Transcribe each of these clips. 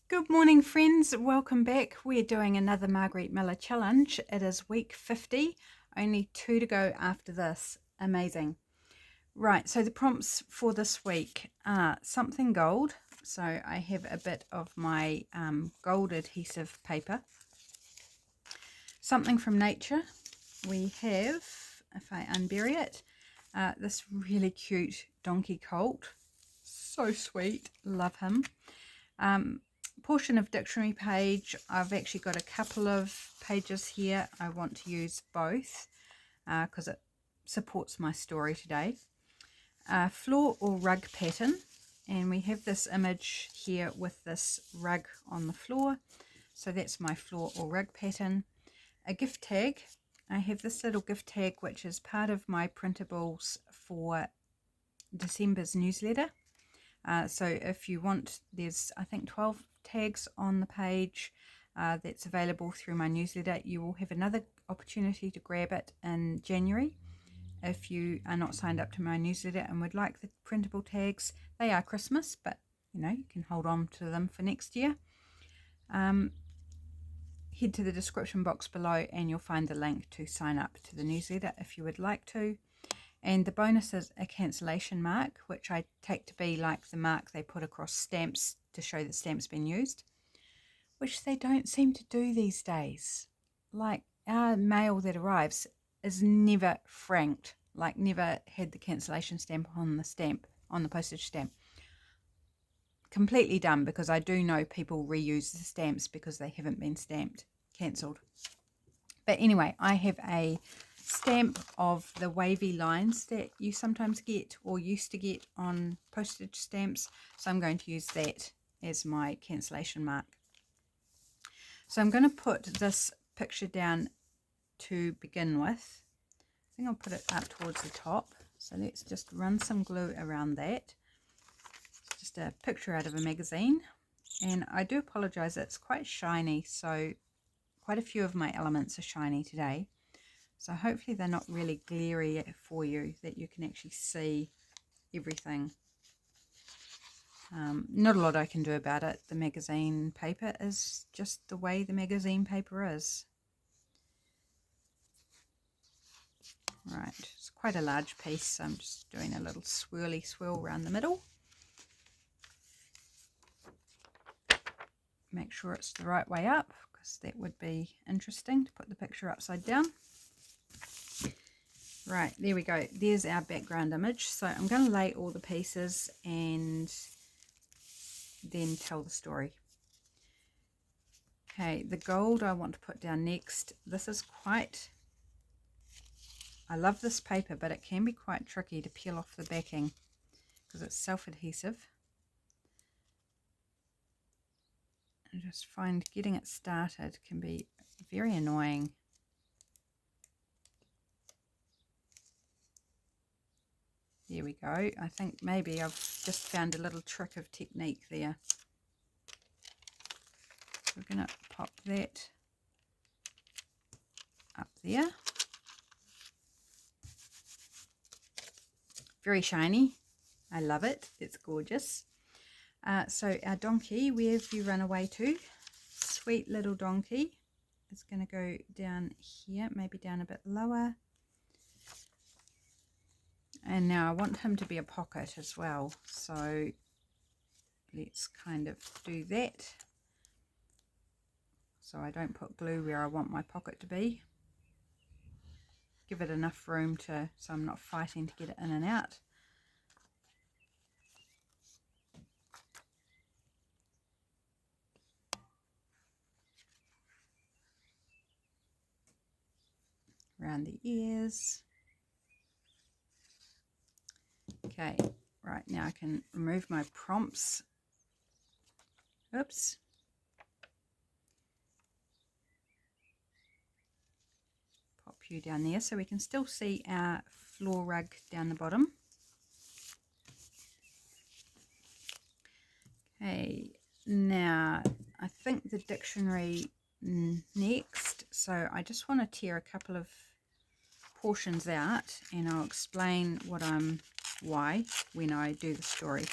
Good morning, friends. Welcome back. We're doing another Margarete Miller challenge. It is week 50, only 2 to go after this. Amazing. Right, so the prompts for this week are something gold. So I have a bit of my gold adhesive paper. Something from nature. We have, if I unbury it, this really cute donkey colt. So sweet. Love him. Portion of dictionary page. I've actually got a couple of pages here. I want to use both because it supports my story today. Floor or rug pattern, and we have this image here with this rug on the floor, so that's my floor or rug pattern. A gift tag. I have this little gift tag which is part of my printables for December's newsletter. So if you want, there's I think 12 tags on the page that's available through my newsletter. You will have another opportunity to grab it in January if you are not signed up to my newsletter and would like the printable tags. They are Christmas, but you can hold on to them for next year. Head to the description box below and you'll find the link to sign up to the newsletter if you would like to. And the bonus is a cancellation mark, which I take to be like the mark they put across stamps to show that stamps been used, which they don't seem to do these days. Like our mail that arrives is never franked, like never had the cancellation stamp, on the postage stamp. Completely dumb, because I do know people reuse the stamps because they haven't been stamped, cancelled. But anyway, I have a stamp of the wavy lines that you sometimes get or used to get on postage stamps, so I'm going to use that as my cancellation mark. So I'm going to put this picture down to begin with. I think I'll put it up towards the top, so let's just run some glue around that. It's just a picture out of a magazine, and I do apologize, it's quite shiny, so quite a few of my elements are shiny today. So hopefully they're not really glary for you, that you can actually see everything. Not a lot I can do about it. The magazine paper is just the way the magazine paper is. Right, it's quite a large piece, so I'm just doing a little swirly swirl around the middle. Make sure it's the right way up, because that would be interesting to put the picture upside down. Right, there we go. There's our background image. So I'm going to lay all the pieces and then tell the story. Okay, the gold I want to put down next. This is quite... I love this paper, but it can be quite tricky to peel off the backing because it's self-adhesive. I just find getting it started can be very annoying. There we go. I think maybe I've just found a little trick of technique there. We're going to pop that up there. Very shiny. I love it. It's gorgeous. So our donkey, where have you run away to? Sweet little donkey. It's going to go down here, maybe down a bit lower. And now I want him to be a pocket as well, so let's kind of do that so I don't put glue where I want my pocket to be. Give it enough room so I'm not fighting to get it in and out. Around the ears. Okay, right, now I can remove my prompts. Oops. Pop you down there so we can still see our floor rug down the bottom. Okay, now I think the dictionary next, so I just want to tear a couple of portions out and I'll explain why when I do the story.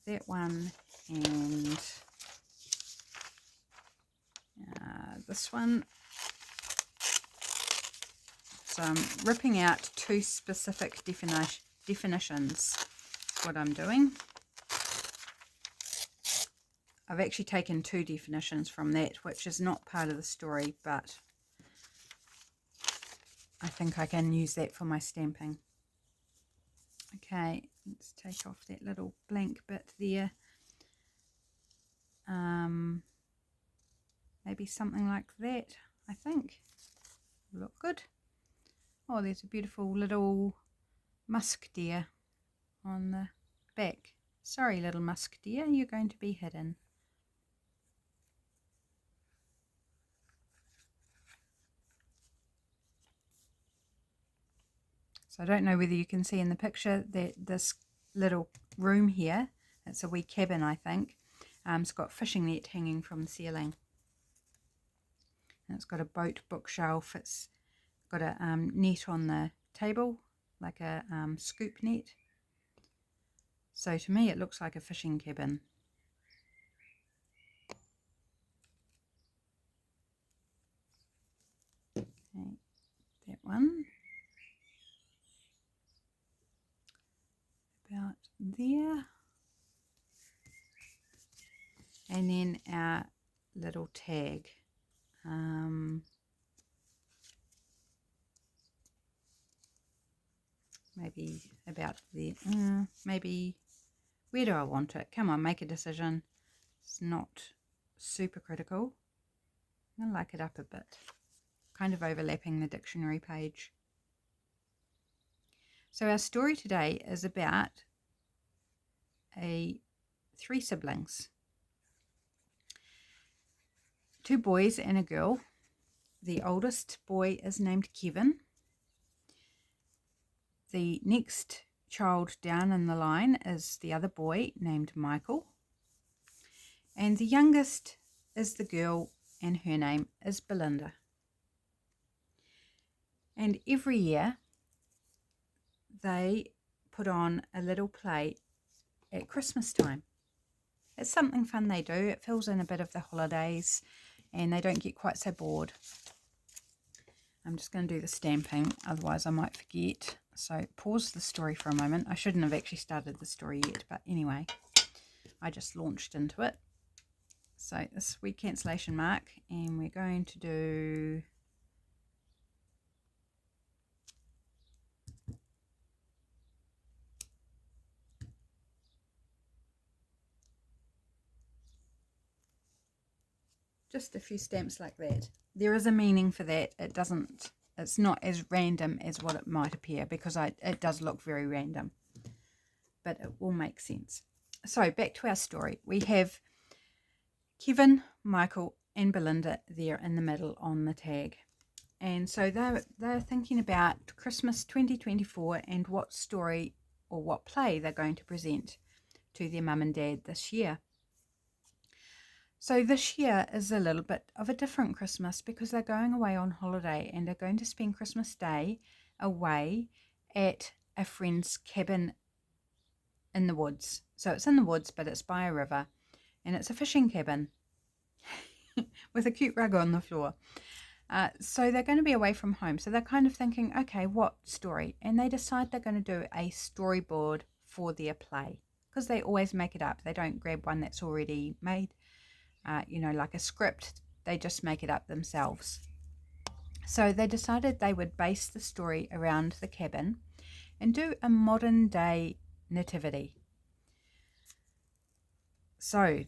that one and this one. So I'm ripping out two specific definitions. That's what I'm doing. I've actually taken two definitions from that, which is not part of the story, but I think I can use that for my stamping. Okay, let's take off that little blank bit there. Maybe something like that, I think. Look good. Oh, there's a beautiful little musk deer on the back. Sorry, little musk deer, you're going to be hidden. So I don't know whether you can see in the picture that this little room here, it's a wee cabin I think, it's got fishing net hanging from the ceiling. And it's got a boat bookshelf, it's got a net on the table, like a scoop net. So to me it looks like a fishing cabin. Okay, that one. About there. And then our little tag. Maybe about there. Maybe, where do I want it? Come on, make a decision. It's not super critical. I'm going to like it up a bit. Kind of overlapping the dictionary page. So our story today is about three siblings. Two boys and a girl. The oldest boy is named Kevin. The next child down in the line is the other boy named Michael. And the youngest is the girl, and her name is Belinda. And every year they put on a little play at Christmas time. It's something fun they do. It fills in a bit of the holidays and they don't get quite so bored. I'm just going to do the stamping, otherwise I might forget. So pause the story for a moment. I shouldn't have actually started the story yet, but anyway, I just launched into it. So this wee cancellation mark, and we're going to do just a few stamps like that. There is a meaning for that. It's not as random as what it might appear, because it does look very random, but it will make sense. So back to our story. We have Kevin, Michael and Belinda there in the middle on the tag. And so they're thinking about Christmas 2024 and what story or what play they're going to present to their mum and dad this year. So this year is a little bit of a different Christmas, because they're going away on holiday and they're going to spend Christmas Day away at a friend's cabin in the woods. So it's in the woods, but it's by a river, and it's a fishing cabin with a cute rug on the floor. So they're going to be away from home. So they're kind of thinking, okay, what story? And they decide they're going to do a storyboard for their play, because they always make it up. They don't grab one that's already made. Like a script, they just make it up themselves. So they decided they would base the story around the cabin and do a modern day nativity. So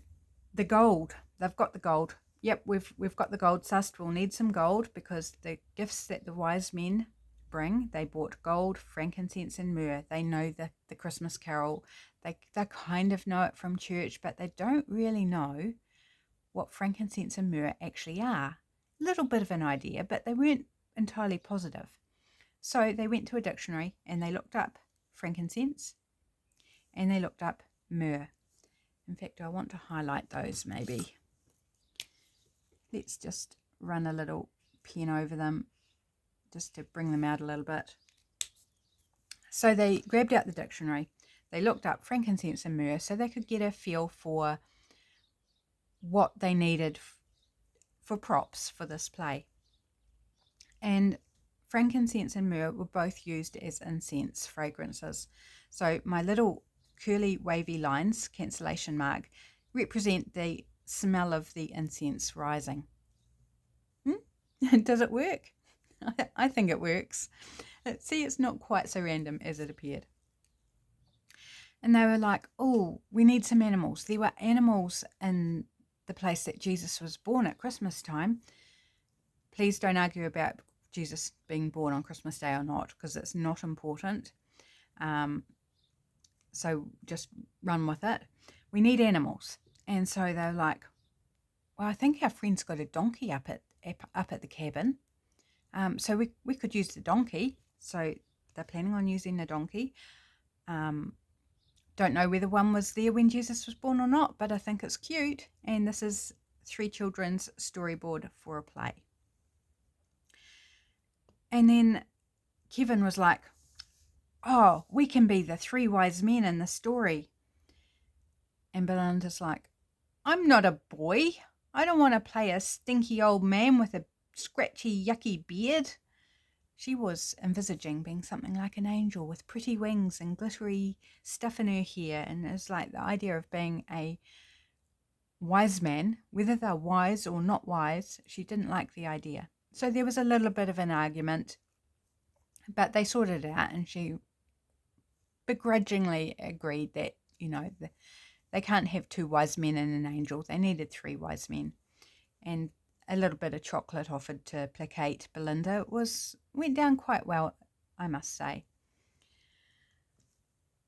the gold, they've got the gold. Yep, we've got the gold sussed. We'll need some gold, because the gifts that the wise men bring, they bought gold, frankincense and myrrh. They know the Christmas carol. They kind of know it from church, but they don't really know what frankincense and myrrh actually are. A little bit of an idea, but they weren't entirely positive. So they went to a dictionary and they looked up frankincense and they looked up myrrh. In fact, I want to highlight those maybe. Let's just run a little pen over them just to bring them out a little bit. So they grabbed out the dictionary. they looked up frankincense and myrrh so they could get a feel for what they needed for props for this play. And frankincense and myrrh were both used as incense fragrances. So my little curly wavy lines, cancellation mark, represent the smell of the incense rising. Does it work? I think it works. See, it's not quite so random as it appeared. And they were like, oh, we need some animals. There were animals in the place that Jesus was born at Christmas time. Please don't argue about Jesus being born on Christmas Day or not, because it's not important. So just run with it. We need animals. And so they're like, well, I think our friend's got a donkey up at the cabin. So we could use the donkey. So they're planning on using the donkey. Don't know whether one was there when Jesus was born or not, but I think it's cute. And this is 3 children's storyboard for a play. And then Kevin was like, oh, we can be the 3 wise men in the story. And Belinda's like, I'm not a boy. I don't want to play a stinky old man with a scratchy, yucky beard. She was envisaging being something like an angel with pretty wings and glittery stuff in her hair. And it was like the idea of being a wise man, whether they're wise or not wise, she didn't like the idea. So there was a little bit of an argument, but they sorted it out, and she begrudgingly agreed that, they can't have 2 wise men and an angel. They needed 3 wise men. And a little bit of chocolate offered to placate Belinda went down quite well, I must say.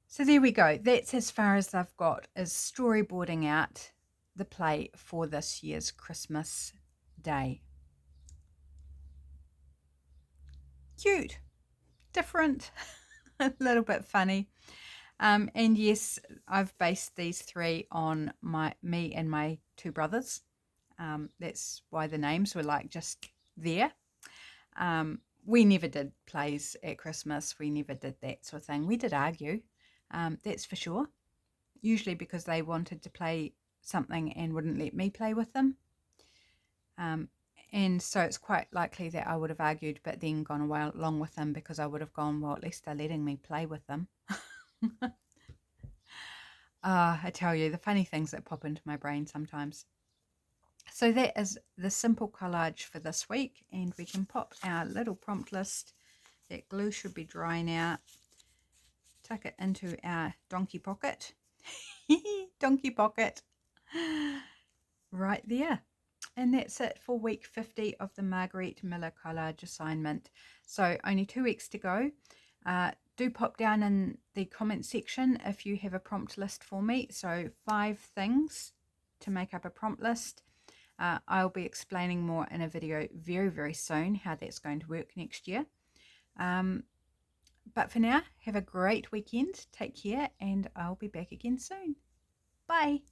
So there we go. That's as far as I've got, is storyboarding out the play for this year's Christmas Day. Cute, different, a little bit funny. And yes, I've based these 3 on me and my 2 brothers. That's why the names were like just there. We never did plays at Christmas. We never did that sort of thing. We did argue, that's for sure. Usually because they wanted to play something and wouldn't let me play with them. And so it's quite likely that I would have argued but then gone along with them, because I would have gone, well, at least they're letting me play with them. I tell you, the funny things that pop into my brain sometimes. So that is the simple collage for this week, and we can pop our little prompt list. That glue should be dry now. Tuck it into our donkey pocket. Donkey pocket. Right there. And that's it for week 50 of the Margarete Miller collage assignment. So only 2 weeks to go. Do pop down in the comment section if you have a prompt list for me. So 5 things to make up a prompt list. I'll be explaining more in a video very, very soon how that's going to work next year. But for now, have a great weekend. Take care, and I'll be back again soon. Bye.